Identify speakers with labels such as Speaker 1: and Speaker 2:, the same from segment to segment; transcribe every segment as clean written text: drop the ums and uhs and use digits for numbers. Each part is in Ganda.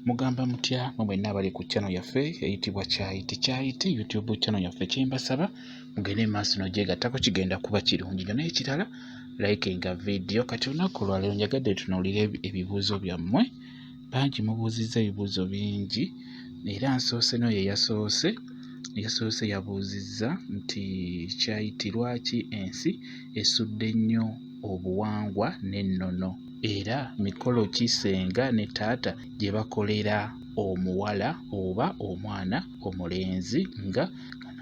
Speaker 1: Mugamba mutya mwenna abali ku channel yaffe eyitibwa Kyayiti YouTube channel yaffe. Kyembasaba mugende maaso n'ogyegattako kigenda kuba kirungi nnyo. N'ekirala likinga video. Kati olunaku lwaleero njagadde tunuulire ebibuuzo byammwe. Bangi mubuuzizza ebibuuzo bingi era nsoose n'oyo yasoose yabuuzizza nti Kyayiti lwaki ensi esudde nnyo obuwangwa n'ennono, era mikolo ki ssenga ne taata gye bakolera omuwala oba omwana omulenzi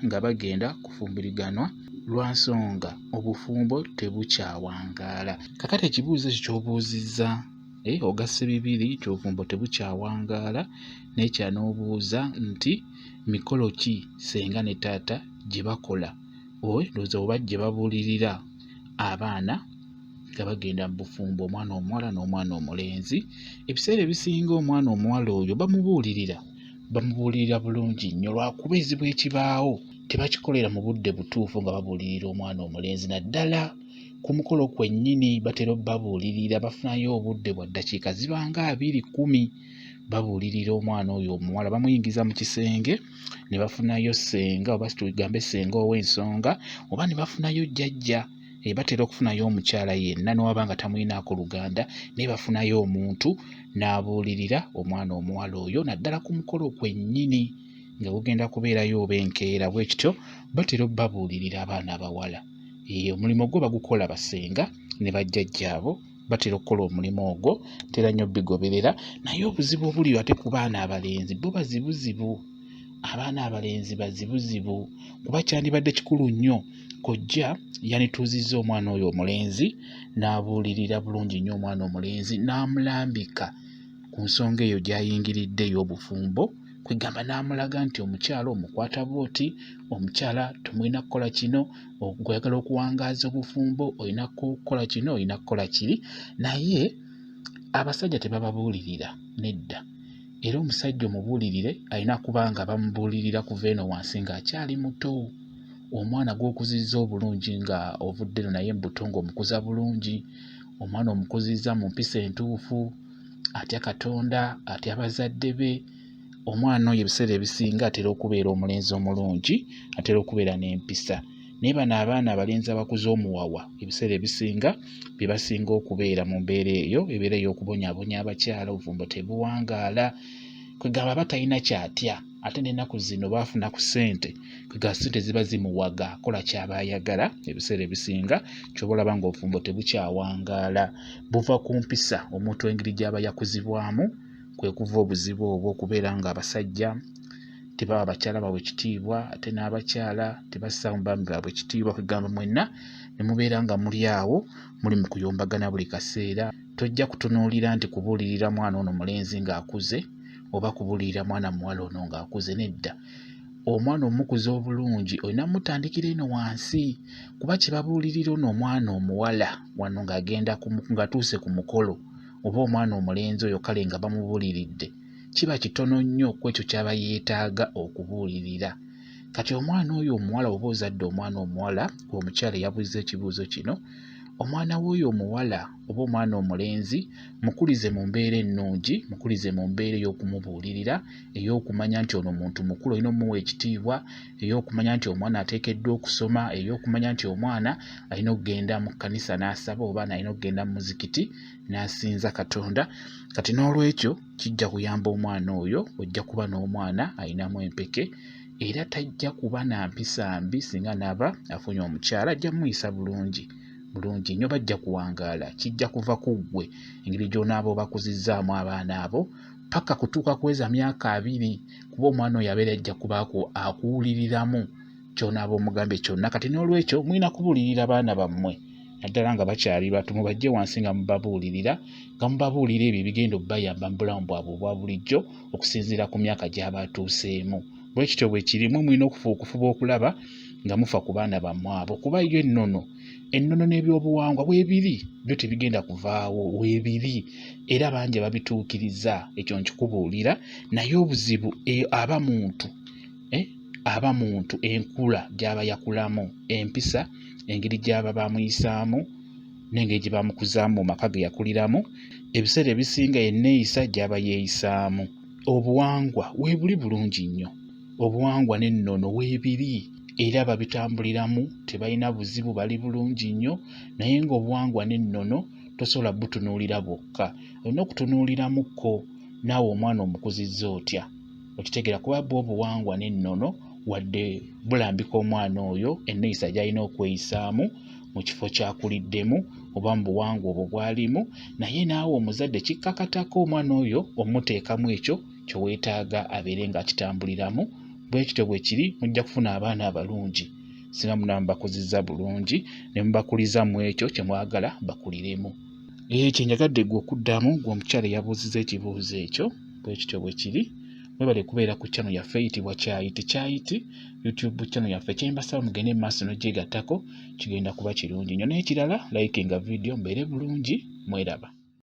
Speaker 1: nga bagenda kufumbiriganwa lwa nsonga obufumbo tebukyawangaala. Kakati ekibuuzo ekyo ky'obuuzizza ogasse bibiri nti obufumbo tebukyawangaala, n'ekya n'obuuza nti mikolo ki ssenga ne taata gye bakola ndowooza oba gye babuulirira abaana nga bagenda mu bufumbo, omwana omuwala n'omwana omulenzi. Ebiseera ebisinga omwana omuwala oyo bamubuulirira bulungi nnyo, lwakuba ezibu ekibaawo tebakikolera mu budde butuufu nga babuulirira omwana omulenzi. Naddala ku mukolo kwennyini batera obbabuulirira, bafunayo obudde bwa ddakiika zibanga 20-10 babuulirira omwana oyo omuwala, bamuyingiza mu kisenge ne bafunayo ssenga oba tugambe ssenga ow'ensonga, oba ne bafunayo jjajja. Batera okufunayo omukyala yenna n'owaba nga tamuyinaako luganda, naye bafunayo omuntu n'abuulirira omwana omuwala oyo. Naddala ku mukolo kwennyini nga gugenda kubeerayo oba enkeera bwe kityo, batera obbabuulirira abaana abawala. Omulimu ogwo bagukola bassenga ne bajjajjaabo, batera okukola omulimu ogwo, ntera nnyo bigoberera. Naye obuzibu obuli ate ku baana abalenzi bo bazibuzibu. Abaana abalenzi bazibuzibu kuba kyandibadde kikulu nnyo kojja yanituuzizza omwana oyo omulenzi n'abuulirira bulungi nnyo omwana omulenzi, n'amulambika ku nsonga eyo gy'ayingiridde ey'obufumbo, kwegamba n'amulaga nti omukyala omukwata bw'oti, omukyala tomulina kukola kino, oyagala okuwangaaza obufumbo olina kukola kino, olina kukola kiri. Naye abasajja tebababuulirira, nedda. Era omusajja omubuulirire alina kuba nga bamubuulirira kuva eno wansi ng'akyali muto. Omwana gw'okuzizza obulungi nga ovudde eno naye mbuto ng'omukuza bulungi, omwana omukuzizza mu mpisa entuufu, atya Katonda, atya bazadde be. Omwana oyo ebiseera ebisinga atera okubeera omulenzi omulungi, atera okubeera n'empisa. Naye bano abaana abalenzi abakuza omuwawa ebiseera ebisinga bye basinga okubeera mu mbeera eyo, ebeera ey'okubonyaabonya abakyala, obufumbo tebuwangaala, kwegamba batalina kyatya. Ate n'ennaku zino baafuna ku ssente, kwegamba ssente ziba zimuwaga, akola ky'aba ayagala. Ebiseera ebisinga ky'oba olaba ng'obufumbo tebukyawangaala, buva ku mpisa omuntu engeri gy'aba yakuzibwamu. Kwe kuva obuzibu obwo okubeera ng'abasajja tebawa bakyala baabwe ekitiibwa, ate n'abakyala tebassaamu bami baabwe ekitiibwa. Kwegamba mwenna ne mubeera nga muli awo, muli mu kuyombagana buli kaseera. Tojja kutunuulira nti kubuulirira mwana ono mulenzi ng'akuze oba kubuulirira mwana muwala ono ng'akuze, nedda. Omwana omukuza obulungi olina mutandikira eno wansi, kuba kye babuulirira ono omwana omuwala wano ng'atuuse ku mukolo, oba omwana omulenzi oyo kale nga bamubuuliridde, kiba kitono nnyo ku ekyo ky'aba yeetaaga okubuulirira. Kati omwana oyo omuwala oba ozadde omwana omuwala, omukyala yabuuza ekibuuzo kino, omwana w'oyo omuwala oba omwana omulenzi mukulize mu mbeera ennungi, mukulize mu mbeera ey'okumubuulirira, ey'okumanya nti ono muntu mukulu olina omuwa ekitiibwa, ey'okumanya nti omwana ateekeddwa okusoma, ey'okumanya nti omwana alina okugenda mu kkanisa n'asaba, oba alina okugenda mu muzikiti n'asinza Katonda. Kati n'olwekyo kijja kuyamba omwana oyo, ojja kuba n'omwana alinamu empeke, era tajja kuba na mpisa mbi. Singa n'aba afunye omukyala ajja muyisa bulungi nnyo, bajja kuwangaala. Kijja kuva ku ggwe engeri gy'onaaba obakuzizzaamu abaana abo paka kutuuka kweza myaka 2, kuba omwana oyo abeera ajja kubaako akuwuliriramu ky'onaaba omugambye kyonna. Kati n'olwekyo mulina kubuulirira abaana bammwe naddala nga bakyali bato, mubajje wansi nga mubabuulirira, nga mubabuulira ebyo ebigenda obbayamba mu bulamu bwabwe obwa bulijjo okusinziira ku myaka gy'aba atuuseemu. Bwe kityo bwe kirimu, mulina okufuba okulaba nga mufa ku baana bammwe abo, kuba yo ennono n'ebyobuwangwa weebiri, byo tebigenda kuvaawo, weebiri era bangi babituukiriza. Ekyo nkikubuulira. Naye obuzibu aba muntu enkula gy'aba yakulamu, empisa, engeri gy'aba bamuyisaamu n'engeri gye bamukuzaamu mu maka ge yakuliramu, ebiseera ebisinga enneeyisa gy'aba yeeyisaamu. obuwangwa weebuli bulungi nnyo. Obuwangwa n'ennono weebiri era babitambuliramu tebalina buzibu, bali bulungi nnyo. Naye ng'obuwangwa n'ennono tosobola butunuulira bwokka, olina okutunuuliramukko naawe omwana omukuzizza otya. Okitegeera kuba bwo obuwangwa n'ennono wadde bulambika omwana oyo enneeyisa gy'alina okweyisaamu mu kifo ky'akuliddemu oba mu buwangwa obwo bw'alimu, naye naawe omuzadde kikkakatako omwana oyo omuteekamu ekyo kye weetaaga abeere ng'akitambuliramu. Bwe kityo bwe kiri, mujja kufuna abaana abalungi singa munaaba mubakuzizza bulungi ne mubakuliza mu ekyo kye mwagala bakuliremu. Kye njagadde ggwe okuddamu, ggwe omukyala eyabuuzizza ekibuuzo ekyo. Bwe kityo bwe kiri. Mwebale kubeera ku channel yaffe eyitibwa Kyayiti YouTube channel yaffe. Kye mbasaba mugende mu maaso n'ogyegattako, kigenda kuba kirungi nnyo. N'ekirala likinga video mbeere bulungi, mweraba.